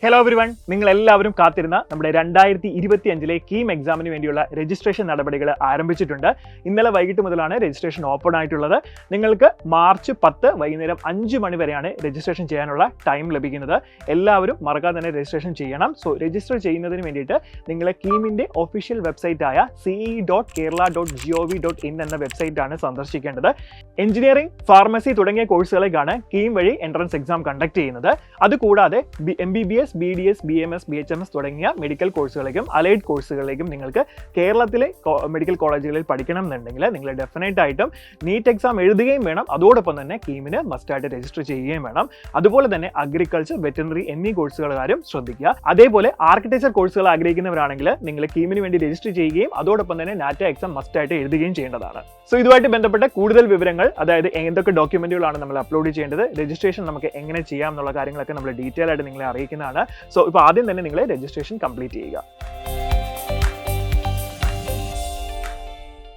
Hello everyone, നിങ്ങൾ എല്ലാവരും കാത്തിരുന്ന നമ്മുടെ 2025 കീം എക്സാമിന് വേണ്ടിയുള്ള രജിസ്ട്രേഷൻ നടപടികൾ ആരംഭിച്ചിട്ടുണ്ട്. ഇന്നലെ വൈകിട്ട് മുതലാണ് രജിസ്ട്രേഷൻ ഓപ്പൺ ആയിട്ടുള്ളത്. നിങ്ങൾക്ക് മാർച്ച് 10 വൈകുന്നേരം 5 മണി വരെയാണ് രജിസ്ട്രേഷൻ ചെയ്യാനുള്ള ടൈം ലഭിക്കുന്നത്. എല്ലാവരും മറക്കാതെ തന്നെ രജിസ്ട്രേഷൻ ചെയ്യണം. സോ രജിസ്റ്റർ ചെയ്യുന്നതിന് വേണ്ടിയിട്ട് നിങ്ങൾ കീമിൻ്റെ ഒഫീഷ്യൽ വെബ്സൈറ്റായ ce.kerala.gov.in എന്ന വെബ്സൈറ്റാണ് സന്ദർശിക്കേണ്ടത്. എഞ്ചിനീയറിംഗ്, ഫാർമസി തുടങ്ങിയ കോഴ്സുകളേക്കാണ് കീം വഴി എൻട്രൻസ് എക്സാം കണ്ടക്ട് ചെയ്യുന്നത്. അതുകൂടാതെ MBBS, BDS, BMS, BHMS തുടങ്ങിയ മെഡിക്കൽ കോഴ്സുകളിലേക്കും അലൈഡ് കോഴ്സുകളിലേക്കും നിങ്ങൾക്ക് കേരളത്തിലെ മെഡിക്കൽ കോളേജുകളിൽ പഠിക്കണം എന്നുണ്ടെങ്കിൽ നിങ്ങൾ ഡെഫിനറ്റ് ആയിട്ടും നീറ്റ് എക്സാം എഴുതുകയും വേണം. അതോടൊപ്പം തന്നെ കീമിന് മസ്റ്റായിട്ട് രജിസ്റ്റർ ചെയ്യുകയും വേണം. അതുപോലെ തന്നെ അഗ്രികൾച്ചർ, വെറ്ററിനറി എന്നീ കോഴ്സുകളുകാരും ശ്രദ്ധിക്കുക. അതേപോലെ ആർക്കിടെക്ചർ കോഴ്സുകൾ ആഗ്രഹിക്കുന്നവരാണെങ്കിൽ നിങ്ങൾ കീമിന് വേണ്ടി രജിസ്റ്റർ ചെയ്യുകയും അതോടൊപ്പം തന്നെ നാറ്റ എക്സാം മസ്റ്റായിട്ട് എഴുതുകയും ചെയ്യേണ്ടതാണ്. സോ ഇതുമായിട്ട് ബന്ധപ്പെട്ട കൂടുതൽ വിവരങ്ങൾ, അതായത് എന്തൊക്കെ ഡോക്യുമെന്റുകളാണ് നമ്മൾ അപ്ലോഡ് ചെയ്യേണ്ടത്, രജിസ്ട്രേഷൻ നമുക്ക് എങ്ങനെ ചെയ്യാം എന്നുള്ള കാര്യങ്ങളൊക്കെ നമ്മൾ ഡീറ്റെയിൽ ആയിട്ട് നിങ്ങളെ അറിയിക്കുന്നതാണ്. സോ ഇപ്പോൾ ആദ്യം തന്നെ നിങ്ങൾ രജിസ്ട്രേഷൻ കംപ്ലീറ്റ് ചെയ്യുക.